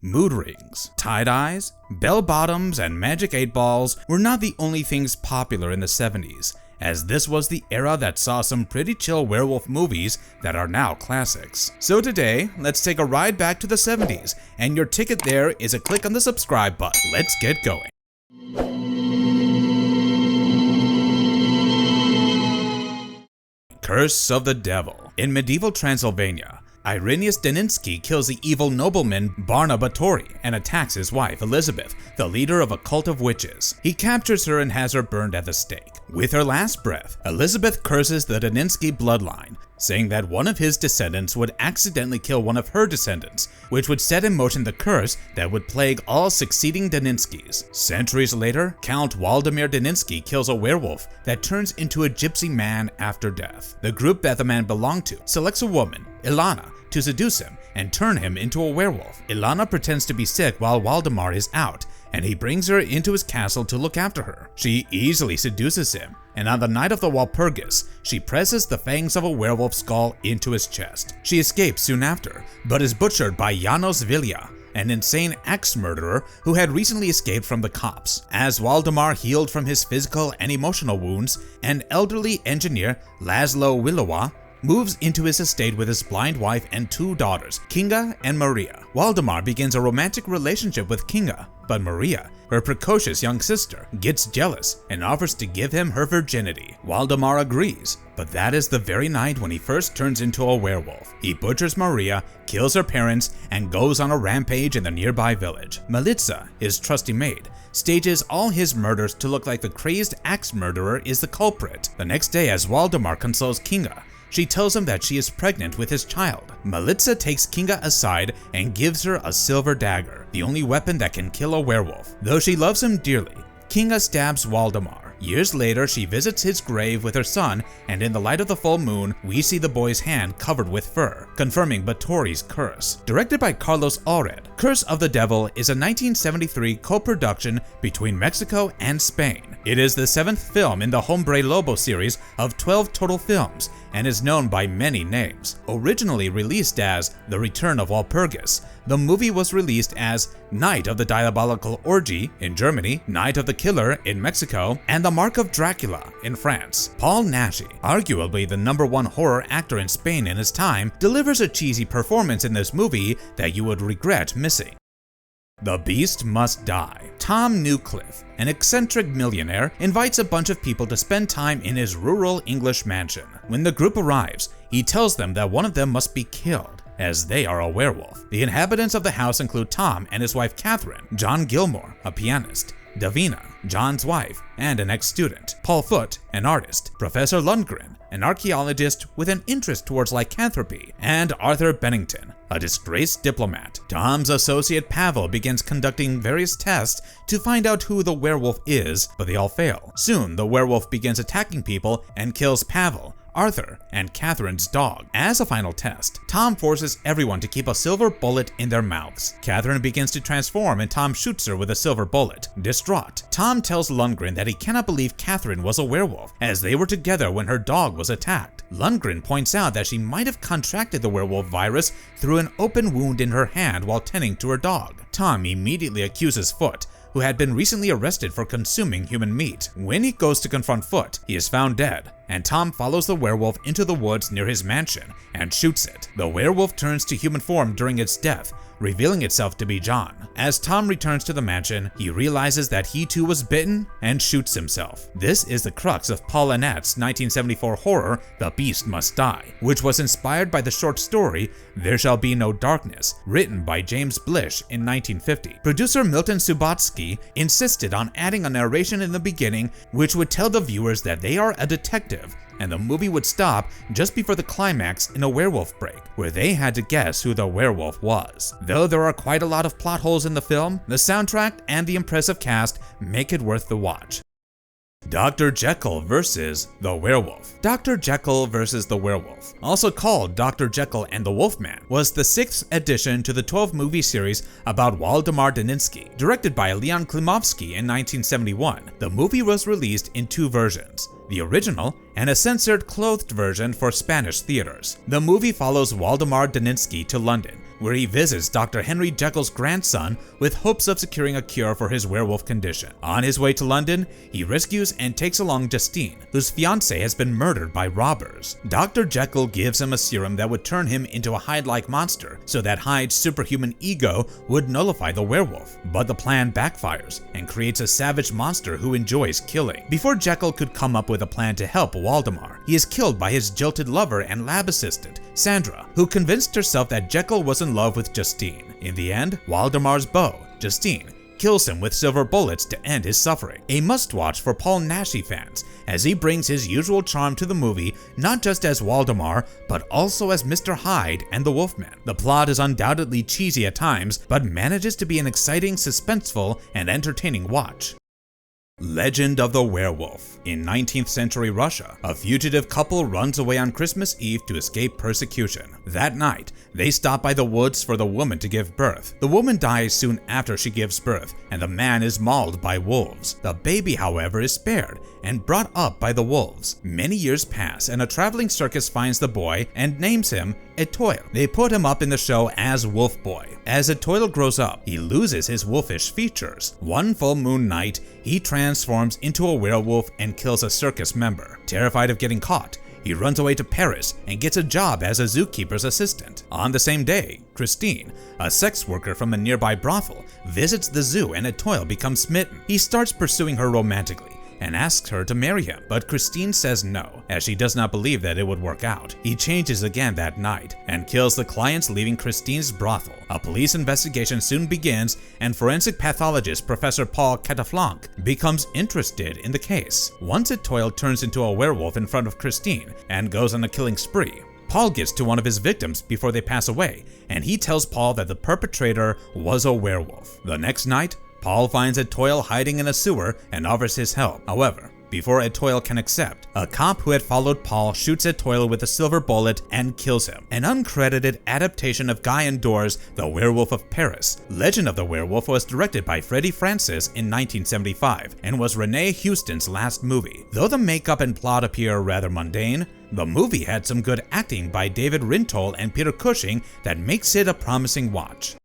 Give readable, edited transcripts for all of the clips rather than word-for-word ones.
Mood rings, tie-dyes, bell-bottoms, and magic 8-balls were not the only things popular in the 70s, as this was the era that saw some pretty chill werewolf movies that are now classics. So today, let's take a ride back to the 70s, and your ticket there is a click on the subscribe button. Let's get going. Curse of the Devil. In medieval Transylvania, Irenaeus Daninsky kills the evil nobleman Barna Batory and attacks his wife Elizabeth, the leader of a cult of witches. He captures her and has her burned at the stake. With her last breath, Elizabeth curses the Daninsky bloodline, saying that one of his descendants would accidentally kill one of her descendants, which would set in motion the curse that would plague all succeeding Daninskys. Centuries later, Count Waldemar Daninsky kills a werewolf that turns into a gypsy man after death. The group that the man belonged to selects a woman, Ilana, to seduce him and turn him into a werewolf. Ilana pretends to be sick while Waldemar is out, and he brings her into his castle to look after her. She easily seduces him, and on the night of the Walpurgis, she presses the fangs of a werewolf skull into his chest. She escapes soon after, but is butchered by Janos Vilja, an insane axe murderer who had recently escaped from the cops. As Waldemar healed from his physical and emotional wounds, an elderly engineer, Laszlo Wilowa, moves into his estate with his blind wife and 2 daughters, Kinga and Maria. Waldemar begins a romantic relationship with Kinga, but Maria, her precocious young sister, gets jealous and offers to give him her virginity. Waldemar agrees, but that is the very night when he first turns into a werewolf. He butchers Maria, kills her parents, and goes on a rampage in the nearby village. Melitza, his trusty maid, stages all his murders to look like the crazed axe murderer is the culprit. The next day, as Waldemar consoles Kinga, she tells him that she is pregnant with his child. Melitza takes Kinga aside and gives her a silver dagger, the only weapon that can kill a werewolf. Though she loves him dearly, Kinga stabs Waldemar. Years later, she visits his grave with her son, and in the light of the full moon, we see the boy's hand covered with fur, confirming Batory's curse. Directed by Carlos Allred, Curse of the Devil is a 1973 co-production between Mexico and Spain. It is the 7th film in the Hombre Lobo series of 12 total films, and is known by many names. Originally released as The Return of Walpurgis, the movie was released as Night of the Diabolical Orgy in Germany, Night of the Killer in Mexico, and The Mark of Dracula in France. Paul Naschy, arguably the #1 horror actor in Spain in his time, delivers a cheesy performance in this movie that you would regret missing. The Beast Must Die. Tom Newcliffe, an eccentric millionaire, invites a bunch of people to spend time in his rural English mansion. When the group arrives, he tells them that one of them must be killed, as they are a werewolf. The inhabitants of the house include Tom and his wife Catherine, John Gilmore, a pianist, Davina, John's wife, and an ex-student, Paul Foote, an artist, Professor Lundgren, an archaeologist with an interest towards lycanthropy, and Arthur Bennington, a disgraced diplomat. Tom's associate Pavel begins conducting various tests to find out who the werewolf is, but they all fail. Soon, the werewolf begins attacking people and kills Pavel, Arthur, and Catherine's dog. As a final test, Tom forces everyone to keep a silver bullet in their mouths. Catherine begins to transform and Tom shoots her with a silver bullet. Distraught, Tom tells Lundgren that he cannot believe Catherine was a werewolf, as they were together when her dog was attacked. Lundgren points out that she might have contracted the werewolf virus through an open wound in her hand while tending to her dog. Tom immediately accuses Foote, who had been recently arrested for consuming human meat. When he goes to confront Foote, he is found dead, and Tom follows the werewolf into the woods near his mansion and shoots it. The werewolf turns to human form during its death, revealing itself to be John. As Tom returns to the mansion, he realizes that he too was bitten and shoots himself. This is the crux of Paul Annette's 1974 horror, The Beast Must Die, which was inspired by the short story There Shall Be No Darkness, written by James Blish in 1950. Producer Milton Subotsky insisted on adding a narration in the beginning which would tell the viewers that they are a detective, and the movie would stop just before the climax in a werewolf break, where they had to guess who the werewolf was. Though there are quite a lot of plot holes in the film, the soundtrack and the impressive cast make it worth the watch. Dr. Jekyll vs. the Werewolf. Dr. Jekyll vs. the Werewolf, also called Dr. Jekyll and the Wolfman, was the 6th addition to the 12-movie series about Waldemar Daninsky. Directed by Leon Klimovsky in 1971, the movie was released in 2 versions, the original and a censored clothed version for Spanish theaters. The movie follows Waldemar Daninsky to London, where he visits Dr. Henry Jekyll's grandson with hopes of securing a cure for his werewolf condition. On his way to London, he rescues and takes along Justine, whose fiancé has been murdered by robbers. Dr. Jekyll gives him a serum that would turn him into a Hyde-like monster so that Hyde's superhuman ego would nullify the werewolf. But the plan backfires and creates a savage monster who enjoys killing. Before Jekyll could come up with a plan to help Waldemar, he is killed by his jilted lover and lab assistant, Sandra, who convinced herself that Jekyll was in love with Justine. In the end, Waldemar's beau, Justine, kills him with silver bullets to end his suffering. A must-watch for Paul Naschy fans, as he brings his usual charm to the movie, not just as Waldemar, but also as Mr. Hyde and the Wolfman. The plot is undoubtedly cheesy at times, but manages to be an exciting, suspenseful, and entertaining watch. Legend of the Werewolf. In 19th century Russia, a fugitive couple runs away on Christmas Eve to escape persecution. That night, they stop by the woods for the woman to give birth. The woman dies soon after she gives birth, and the man is mauled by wolves. The baby, however, is spared and brought up by the wolves. Many years pass, and a traveling circus finds the boy and names him Etoile. They put him up in the show as Wolf Boy. As Etoile grows up, he loses his wolfish features. One full moon night, he transforms into a werewolf and kills a circus member. Terrified of getting caught, he runs away to Paris and gets a job as a zookeeper's assistant. On the same day, Christine, a sex worker from a nearby brothel, visits the zoo and Etoile becomes smitten. He starts pursuing her romantically and asks her to marry him, but Christine says no, as she does not believe that it would work out. He changes again that night and kills the clients, leaving Christine's brothel. A police investigation soon begins, and forensic pathologist Professor Paul Cataflanc becomes interested in the case. Once Etoile turns into a werewolf in front of Christine and goes on a killing spree, Paul gets to one of his victims before they pass away, and he tells Paul that the perpetrator was a werewolf. The next night, Paul finds Etoile hiding in a sewer and offers his help. However, before Etoile can accept, a cop who had followed Paul shoots Etoile with a silver bullet and kills him. An uncredited adaptation of Guy Endor's The Werewolf of Paris. Legend of the Werewolf was directed by Freddie Francis in 1975 and was Renee Houston's last movie. Though the makeup and plot appear rather mundane, the movie had some good acting by David Rintoul and Peter Cushing that makes it a promising watch.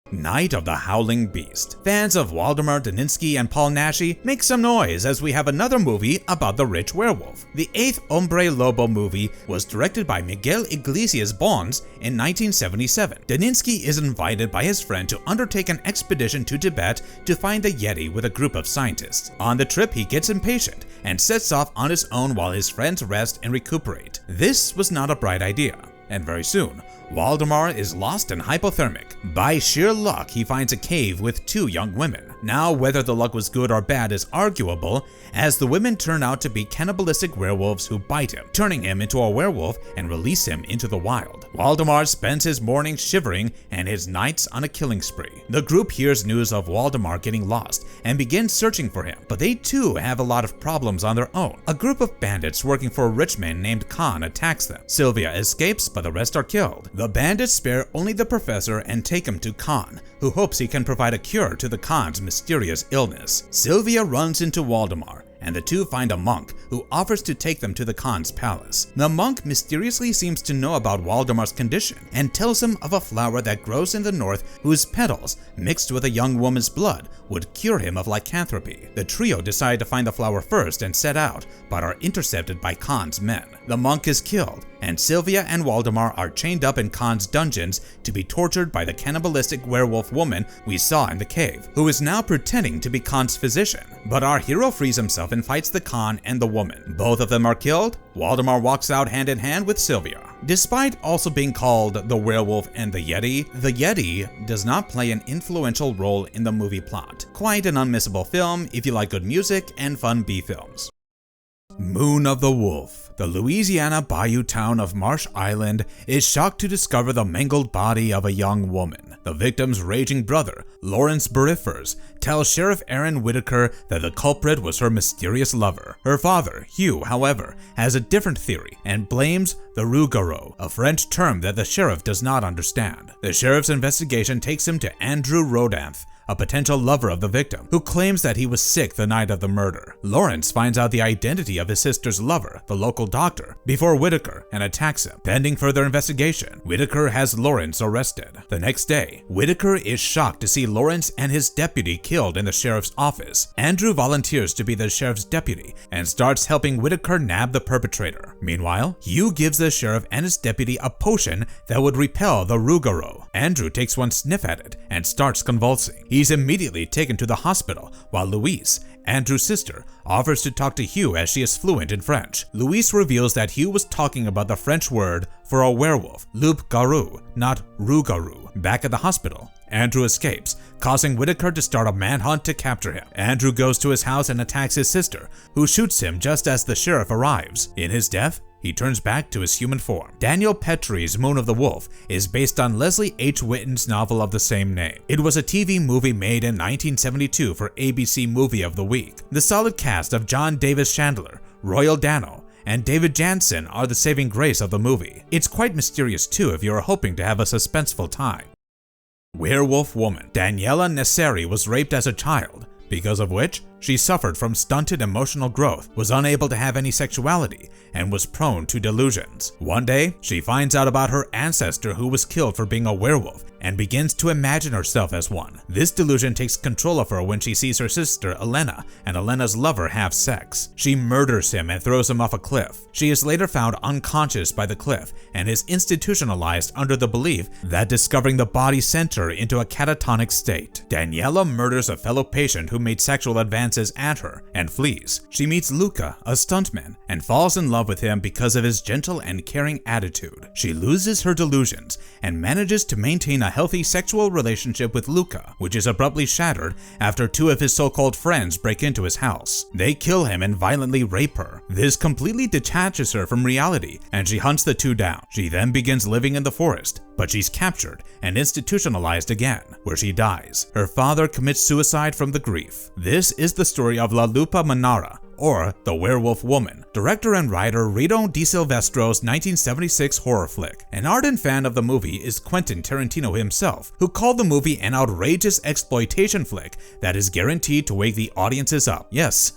Night of the Howling Beast. Fans of Waldemar Daninsky and Paul Naschy, make some noise as we have another movie about the rich werewolf. The 8th Hombre Lobo movie was directed by Miguel Iglesias Bons in 1977. Daninsky is invited by his friend to undertake an expedition to Tibet to find the Yeti with a group of scientists. On the trip, he gets impatient and sets off on his own while his friends rest and recuperate. This was not a bright idea, and very soon, Waldemar is lost and hypothermic. By sheer luck, he finds a cave with 2 young women. Now, whether the luck was good or bad is arguable, as the women turn out to be cannibalistic werewolves who bite him, turning him into a werewolf and release him into the wild. Waldemar spends his mornings shivering and his nights on a killing spree. The group hears news of Waldemar getting lost and begins searching for him, but they too have a lot of problems on their own. A group of bandits working for a rich man named Khan attacks them. Sylvia escapes, but the rest are killed. The bandits spare only the professor and take him to Khan, who hopes he can provide a cure to the Khan's mysterious illness. Sylvia runs into Waldemar, and the two find a monk who offers to take them to the Khan's palace. The monk mysteriously seems to know about Waldemar's condition and tells him of a flower that grows in the north whose petals, mixed with a young woman's blood, would cure him of lycanthropy. The trio decide to find the flower first and set out, but are intercepted by Khan's men. The monk is killed, and Sylvia and Waldemar are chained up in Khan's dungeons to be tortured by the cannibalistic werewolf woman we saw in the cave, who is now pretending to be Khan's physician. But our hero frees himself and fights the Khan and the woman. Both of them are killed. Waldemar walks out hand in hand with Sylvia. Despite also being called the werewolf and the Yeti does not play an influential role in the movie plot. Quite an unmissable film if you like good music and fun B-films. Moon of the Wolf. The Louisiana bayou town of Marsh Island is shocked to discover the mangled body of a young woman. The victim's raging brother, Lawrence Beriffers, tells Sheriff Aaron Whitaker that the culprit was her mysterious lover. Her father, Hugh, however, has a different theory and blames the rougarou, a French term that the sheriff does not understand. The sheriff's investigation takes him to Andrew Rodanth, a potential lover of the victim, who claims that he was sick the night of the murder. Lawrence finds out the identity of his sister's lover, the local doctor, before Whitaker, and attacks him. Pending further investigation, Whitaker has Lawrence arrested. The next day, Whitaker is shocked to see Lawrence and his deputy killed in the sheriff's office. Andrew volunteers to be the sheriff's deputy and starts helping Whitaker nab the perpetrator. Meanwhile, Hugh gives the sheriff and his deputy a potion that would repel the Rugaro. Andrew takes one sniff at it and starts convulsing. He's immediately taken to the hospital, while Louise, Andrew's sister, offers to talk to Hugh as she is fluent in French. Louise reveals that Hugh was talking about the French word for a werewolf, loup-garou, not rougarou. Back at the hospital, Andrew escapes, causing Whitaker to start a manhunt to capture him. Andrew goes to his house and attacks his sister, who shoots him just as the sheriff arrives. In his death, he turns back to his human form. Daniel Petrie's Moon of the Wolf is based on Leslie H. Whitten's novel of the same name. It was a TV movie made in 1972 for ABC Movie of the Week. The solid cast of John Davis Chandler, Royal Dano, and David Jansen are the saving grace of the movie. It's quite mysterious too if you're hoping to have a suspenseful time. Werewolf Woman. Daniela Nesseri was raped as a child, because of which she suffered from stunted emotional growth, was unable to have any sexuality, and was prone to delusions. One day, she finds out about her ancestor who was killed for being a werewolf and begins to imagine herself as one. This delusion takes control of her when she sees her sister Elena and Elena's lover have sex. She murders him and throws him off a cliff. She is later found unconscious by the cliff and is institutionalized under the belief that discovering the body sent her into a catatonic state. Daniela murders a fellow patient who made sexual advances at her and flees. She meets Luca, a stuntman, and falls in love with him because of his gentle and caring attitude. She loses her delusions and manages to maintain a healthy sexual relationship with Luca, which is abruptly shattered after two of his so-called friends break into his house. They kill him and violently rape her. This completely detaches her from reality, and she hunts the two down. She then begins living in the forest, but she's captured and institutionalized again, where she dies. Her father commits suicide from the grief. This is the story of La Lupa Manara, or The Werewolf Woman, director and writer Rito Di Silvestro's 1976 horror flick. An ardent fan of the movie is Quentin Tarantino himself, who called the movie an outrageous exploitation flick that is guaranteed to wake the audiences up. Yes,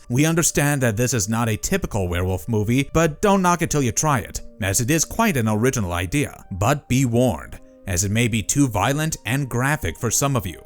we understand that this is not a typical werewolf movie, but don't knock it till you try it, as it is quite an original idea. But be warned, as it may be too violent and graphic for some of you.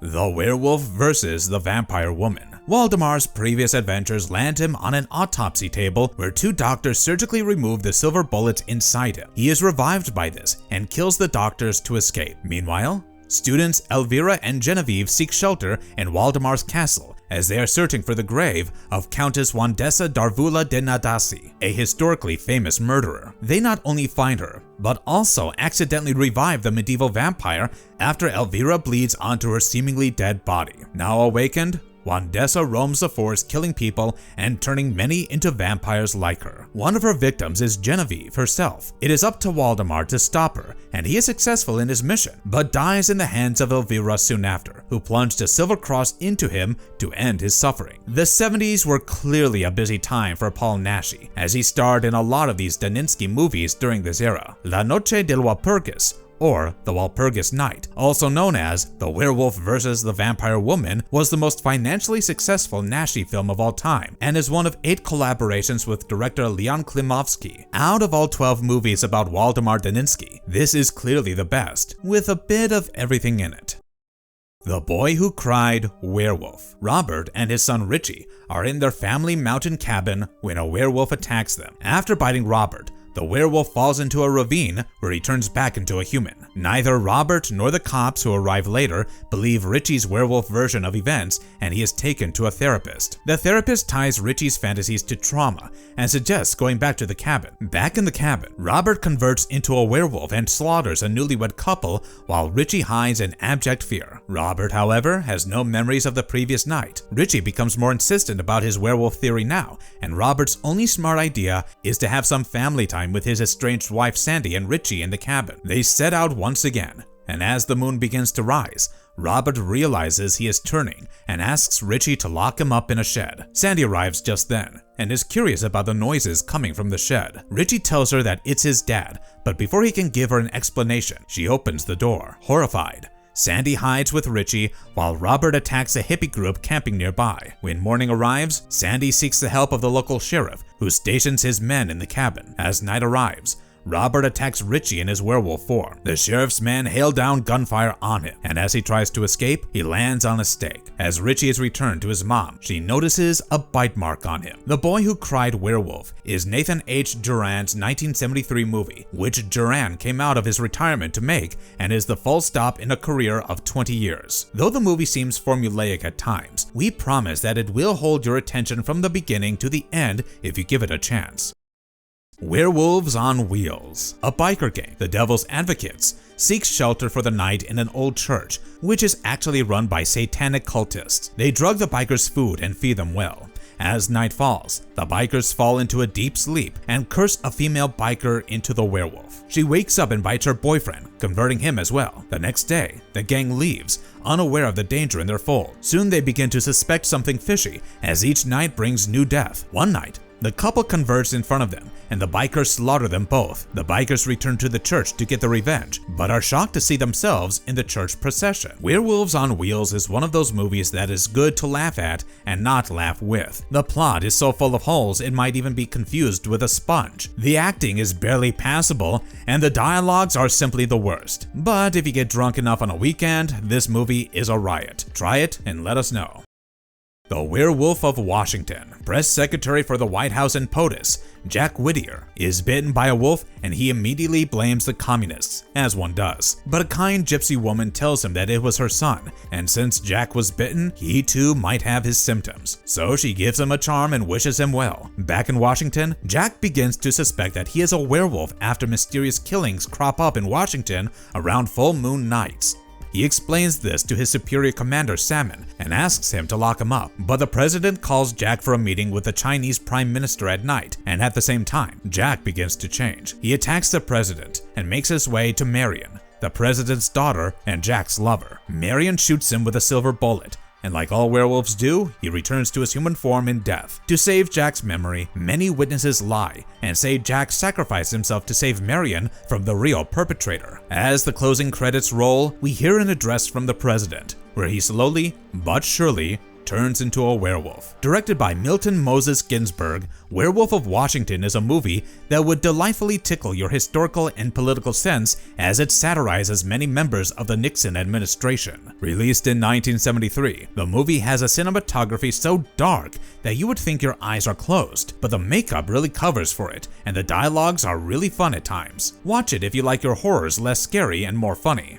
The Werewolf versus the Vampire Woman. Waldemar's previous adventures land him on an autopsy table where two doctors surgically remove the silver bullets inside him. He is revived by this and kills the doctors to escape. Meanwhile, students Elvira and Genevieve seek shelter in Waldemar's castle as they are searching for the grave of Countess Wandessa Darvula de Nadasi, a historically famous murderer. They not only find her, but also accidentally revive the medieval vampire after Elvira bleeds onto her seemingly dead body. Now awakened, Wandessa roams the forest killing people and turning many into vampires like her. One of her victims is Genevieve herself. It is up to Waldemar to stop her, and he is successful in his mission, but dies in the hands of Elvira soon after, who plunged a silver cross into him to end his suffering. The 70s were clearly a busy time for Paul Naschy, as he starred in a lot of these Daninsky movies during this era. La Noche del Walpurgis, or The Walpurgis Night, also known as The Werewolf versus the Vampire Woman, was the most financially successful Naschy film of all time, and is one of 8 collaborations with director Leon Klimovsky. Out of all 12 movies about Waldemar Daninsky, this is clearly the best, with a bit of everything in it. The Boy Who Cried Werewolf. Robert and his son Richie are in their family mountain cabin when a werewolf attacks them. After biting Robert, the werewolf falls into a ravine where he turns back into a human. Neither Robert nor the cops who arrive later believe Richie's werewolf version of events, and he is taken to a therapist. The therapist ties Richie's fantasies to trauma and suggests going back to the cabin. Back in the cabin, Robert converts into a werewolf and slaughters a newlywed couple while Richie hides in abject fear. Robert, however, has no memories of the previous night. Richie becomes more insistent about his werewolf theory now, and Robert's only smart idea is to have some family time with his estranged wife Sandy and Richie in the cabin. They set out once again, and as the moon begins to rise, Robert realizes he is turning and asks Richie to lock him up in a shed. Sandy arrives just then and is curious about the noises coming from the shed. Richie tells her that it's his dad, but before he can give her an explanation, she opens the door. Horrified, Sandy hides with Richie while Robert attacks a hippie group camping nearby. When morning arrives, Sandy seeks the help of the local sheriff, who stations his men in the cabin. As night arrives, Robert attacks Richie in his werewolf form. The sheriff's men hail down gunfire on him, and as he tries to escape, he lands on a stake. As Richie is returned to his mom, she notices a bite mark on him. The Boy Who Cried Werewolf is Nathan H. Duran's 1973 movie, which Duran came out of his retirement to make and is the full stop in a career of 20 years. Though the movie seems formulaic at times, we promise that it will hold your attention from the beginning to the end if you give it a chance. Werewolves on Wheels. A biker gang, the Devil's Advocates, seeks shelter for the night in an old church, which is actually run by satanic cultists. They drug the bikers food and feed them well. As night falls, the bikers fall into a deep sleep and curse a female biker into the werewolf. She wakes up and bites her boyfriend, converting him as well. The next day, the gang leaves, unaware of the danger in their fold. Soon they begin to suspect something fishy, as each night brings new death. One night, the couple converge in front of them, and the bikers slaughter them both. The bikers return to the church to get their revenge, but are shocked to see themselves in the church procession. Werewolves on Wheels is one of those movies that is good to laugh at and not laugh with. The plot is so full of holes it might even be confused with a sponge. The acting is barely passable, and the dialogues are simply the worst. But if you get drunk enough on a weekend, this movie is a riot. Try it and let us know. The Werewolf of Washington. Press Secretary for the White House in POTUS, Jack Whittier, is bitten by a wolf and he immediately blames the communists, as one does. But a kind gypsy woman tells him that it was her son, and since Jack was bitten, he too might have his symptoms. So she gives him a charm and wishes him well. Back in Washington, Jack begins to suspect that he is a werewolf after mysterious killings crop up in Washington around full moon nights. He explains this to his superior commander Salmon and asks him to lock him up, but the president calls Jack for a meeting with the Chinese prime minister at night, and at the same time, Jack begins to change. He attacks the president and makes his way to Marion, the president's daughter and Jack's lover. Marion shoots him with a silver bullet, and like all werewolves do, he returns to his human form in death. To save Jack's memory, many witnesses lie and say Jack sacrificed himself to save Marion from the real perpetrator. As the closing credits roll, we hear an address from the president, where he slowly but surely turns into a werewolf. Directed by Milton Moses Ginsburg, Werewolf of Washington is a movie that would delightfully tickle your historical and political sense as it satirizes many members of the Nixon administration. Released in 1973, the movie has a cinematography so dark that you would think your eyes are closed, but the makeup really covers for it, and the dialogues are really fun at times. Watch it if you like your horrors less scary and more funny.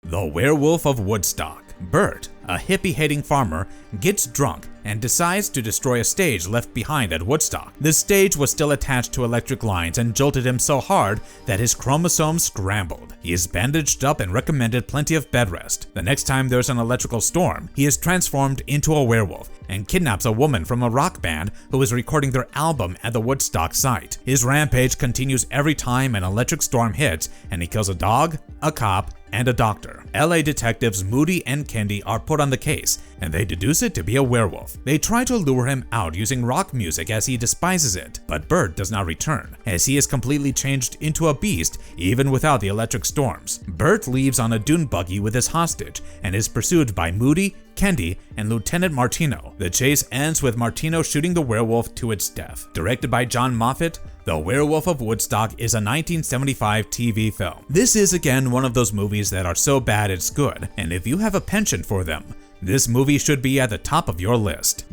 The Werewolf of Woodstock. Bert, a hippie-hating farmer, gets drunk and decides to destroy a stage left behind at Woodstock. The stage was still attached to electric lines and jolted him so hard that his chromosomes scrambled. He is bandaged up and recommended plenty of bed rest. The next time there's an electrical storm, he is transformed into a werewolf and kidnaps a woman from a rock band who is recording their album at the Woodstock site. His rampage continues every time an electric storm hits, and he kills a dog, a cop, and a doctor. LA detectives Moody and Kendi are put on the case, and they deduce it to be a werewolf. They try to lure him out using rock music as he despises it, but Bert does not return, as he is completely changed into a beast even without the electric storms. Bert leaves on a dune buggy with his hostage and is pursued by Moody, Kendi, and Lieutenant Martino. The chase ends with Martino shooting the werewolf to its death. Directed by John Moffat, The Werewolf of Woodstock is a 1975 TV film. This is again one of those movies that are so bad it's good, and if you have a penchant for them, this movie should be at the top of your list.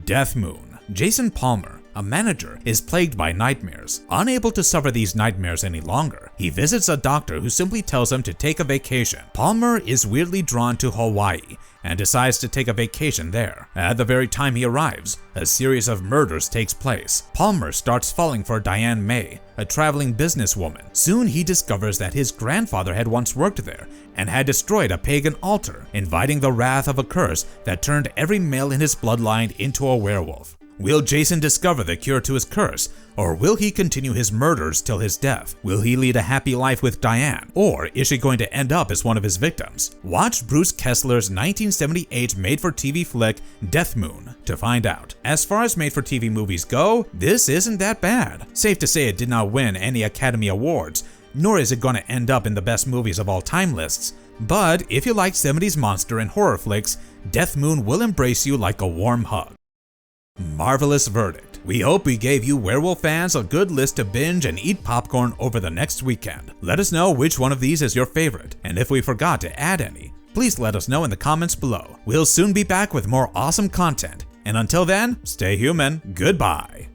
Death Moon. Jason Palmer, a manager, is plagued by nightmares. Unable to suffer these nightmares any longer, he visits a doctor who simply tells him to take a vacation. Palmer is weirdly drawn to Hawaii and decides to take a vacation there. At the very time he arrives, a series of murders takes place. Palmer starts falling for Diane May, a traveling businesswoman. Soon he discovers that his grandfather had once worked there and had destroyed a pagan altar, inviting the wrath of a curse that turned every male in his bloodline into a werewolf. Will Jason discover the cure to his curse, or will he continue his murders till his death? Will he lead a happy life with Diane, or is she going to end up as one of his victims? Watch Bruce Kessler's 1978 made-for-TV flick Death Moon to find out. As far as made-for-TV movies go, this isn't that bad. Safe to say it did not win any Academy Awards, nor is it gonna end up in the best movies of all time lists. But if you like 70s monster and horror flicks, Death Moon will embrace you like a warm hug. Marvelous verdict. We hope we gave you werewolf fans a good list to binge and eat popcorn over the next weekend. Let us know which one of these is your favorite, and if we forgot to add any, please let us know in the comments below. We'll soon be back with more awesome content, and until then, stay human. Goodbye.